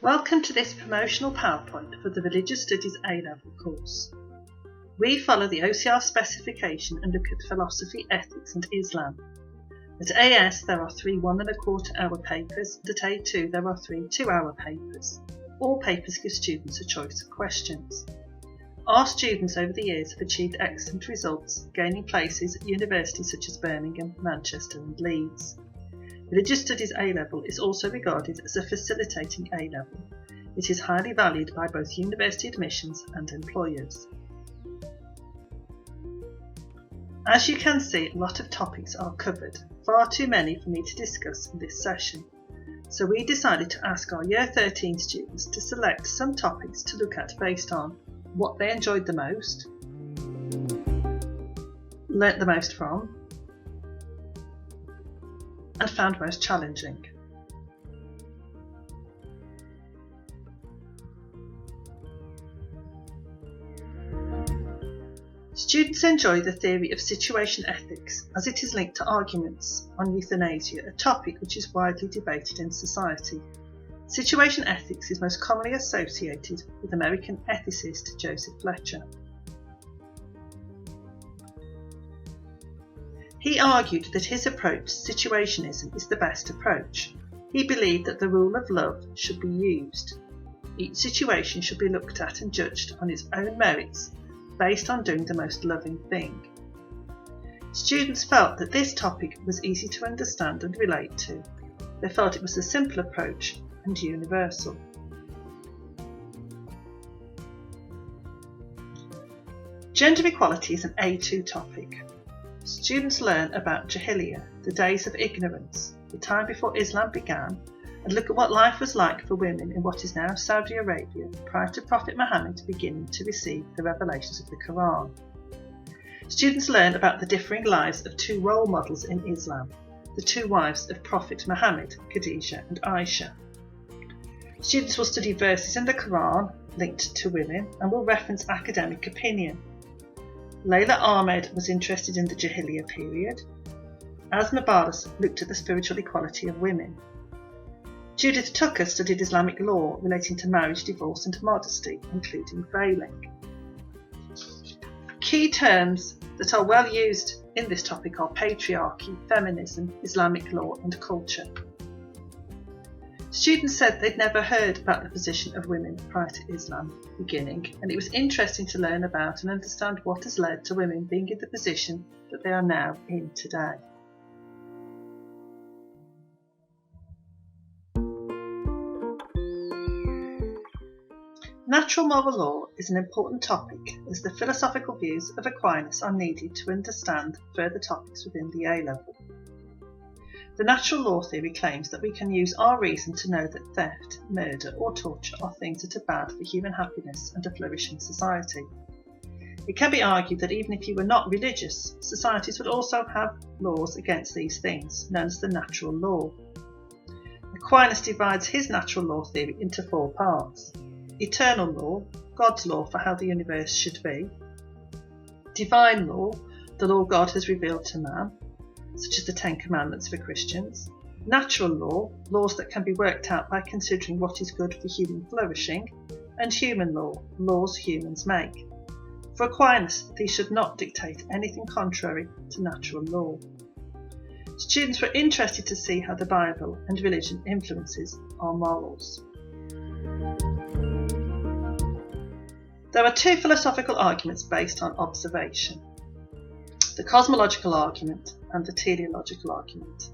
Welcome to this promotional PowerPoint for the Religious Studies A-Level course. We follow the OCR specification and look at philosophy, ethics and Islam. At AS there are 3 1¼ hour papers, and at A2 there are 3 2-hour papers. All papers give students a choice of questions. Our students over the years have achieved excellent results, gaining places at universities such as Birmingham, Manchester and Leeds. Religious Studies A-Level is also regarded as a facilitating A-Level. It is highly valued by both university admissions and employers. As you can see, a lot of topics are covered, far too many for me to discuss in this session. So we decided to ask our Year 13 students to select some topics to look at based on what they enjoyed the most, learnt the most from, and found most challenging. Students enjoy the theory of situation ethics as it is linked to arguments on euthanasia, a topic which is widely debated in society. Situation ethics is most commonly associated with American ethicist Joseph Fletcher. He argued that his approach to situationism is the best approach. He believed that the rule of love should be used. Each situation should be looked at and judged on its own merits, based on doing the most loving thing. Students felt that this topic was easy to understand and relate to. They felt it was a simple approach and universal. Gender equality is an A2 topic. Students learn about Jahiliyyah, the days of ignorance, the time before Islam began, and look at what life was like for women in what is now Saudi Arabia prior to Prophet Muhammad beginning to receive the revelations of the Quran. Students learn about the differing lives of 2 role models in Islam, the 2 wives of Prophet Muhammad, Khadija and Aisha. Students will study verses in the Quran linked to women and will reference academic opinion. Layla Ahmed was interested in the Jahiliyyah period. Asma Barlas looked at the spiritual equality of women. Judith Tucker studied Islamic law relating to marriage, divorce and modesty, including veiling. Key terms that are well used in this topic are patriarchy, feminism, Islamic law and culture. Students said they'd never heard about the position of women prior to Islam beginning, and it was interesting to learn about and understand what has led to women being in the position that they are now in today. Natural moral law is an important topic as the philosophical views of Aquinas are needed to understand further topics within the A-Level. The natural law theory claims that we can use our reason to know that theft, murder or torture are things that are bad for human happiness and a flourishing society. It can be argued that even if you were not religious, societies would also have laws against these things, known as the natural law. Aquinas divides his natural law theory into 4 parts. Eternal law, God's law for how the universe should be. Divine law, the law God has revealed to man, such as the 10 Commandments for Christians. Natural law, laws that can be worked out by considering what is good for human flourishing. And human law, laws humans make. For Aquinas, these should not dictate anything contrary to natural law. Students were interested to see how the Bible and religion influences our morals. There are 2 philosophical arguments based on observation: the cosmological argument and the teleological argument.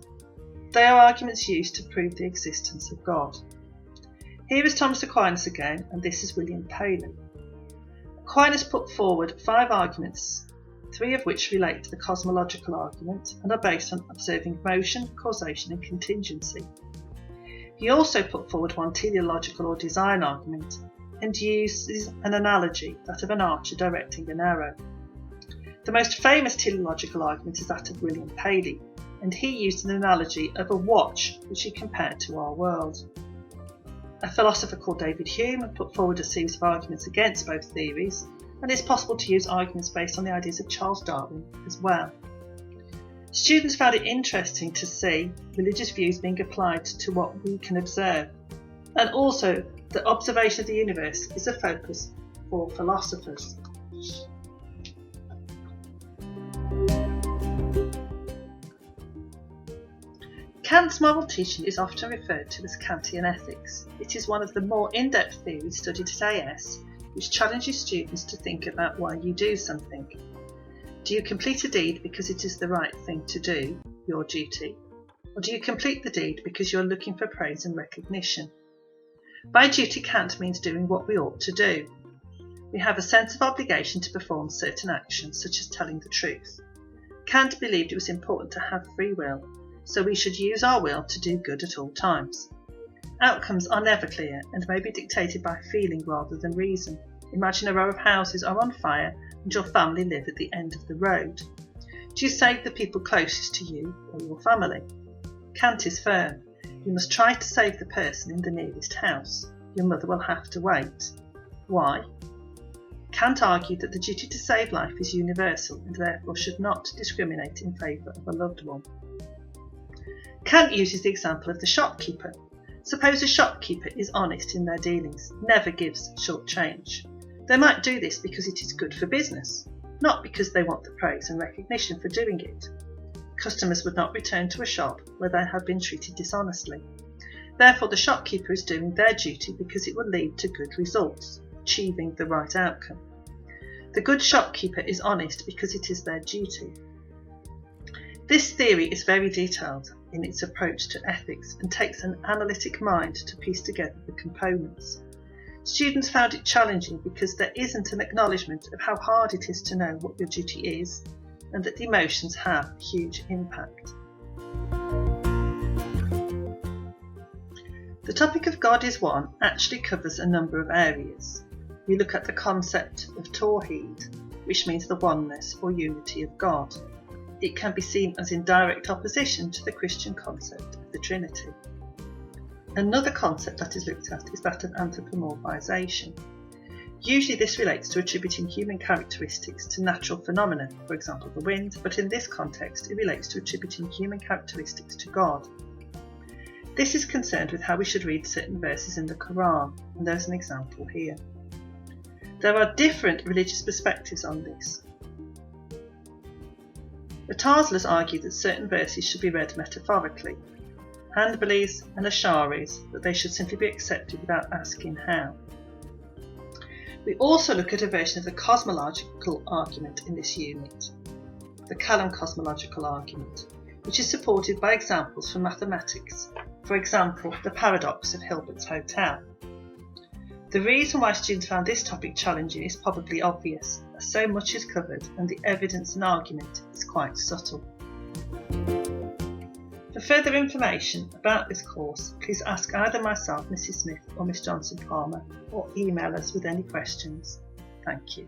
They are arguments used to prove the existence of God. Here is Thomas Aquinas again, and this is William Paley. Aquinas put forward 5 arguments, 3 of which relate to the cosmological argument and are based on observing motion, causation and contingency. He also put forward 1 teleological or design argument and uses an analogy, that of an archer directing an arrow. The most famous teleological argument is that of William Paley, and he used an analogy of a watch which he compared to our world. A philosopher called David Hume put forward a series of arguments against both theories, and it's possible to use arguments based on the ideas of Charles Darwin as well. Students found it interesting to see religious views being applied to what we can observe, and also that observation of the universe is a focus for philosophers. Cant's moral teaching is often referred to as Kantian ethics. It is one of the more in-depth theories studied at AS, which challenges students to think about why you do something. Do you complete a deed because it is the right thing to do, your duty? Or do you complete the deed because you're looking for praise and recognition? By duty, Kant means doing what we ought to do. We have a sense of obligation to perform certain actions, such as telling the truth. Kant believed it was important to have free will, so we should use our will to do good at all times. Outcomes are never clear and may be dictated by feeling rather than reason. Imagine a row of houses are on fire and your family live at the end of the road. Do you save the people closest to you or your family? Kant is firm. You must try to save the person in the nearest house. Your mother will have to wait. Why? Kant argued that the duty to save life is universal and therefore should not discriminate in favour of a loved one. Kant uses the example of the shopkeeper. Suppose a shopkeeper is honest in their dealings, never gives short change. They might do this because it is good for business, not because they want the praise and recognition for doing it. Customers would not return to a shop where they have been treated dishonestly. Therefore, the shopkeeper is doing their duty because it will lead to good results, achieving the right outcome. The good shopkeeper is honest because it is their duty. This theory is very detailed in its approach to ethics and takes an analytic mind to piece together the components. Students found it challenging because there isn't an acknowledgement of how hard it is to know what your duty is and that the emotions have a huge impact. The topic of God is one actually covers a number of areas. We look at the concept of Tawheed, which means the oneness or unity of God. It can be seen as in direct opposition to the Christian concept of the Trinity. Another concept that is looked at is that of anthropomorphization. Usually this relates to attributing human characteristics to natural phenomena, for example the wind, but in this context it relates to attributing human characteristics to God. This is concerned with how we should read certain verses in the Quran, and there's an example here. There are different religious perspectives on this. The Tazlas argue that certain verses should be read metaphorically, Hanbalis and Asharis that they should simply be accepted without asking how. We also look at a version of the cosmological argument in this unit, the Kalam cosmological argument, which is supported by examples from mathematics, for example the paradox of Hilbert's hotel. The reason why students found this topic challenging is probably obvious, as so much is covered and the evidence and argument is quite subtle. For further information about this course, please ask either myself, Mrs. Smith or Miss Johnson-Palmer, or email us with any questions. Thank you.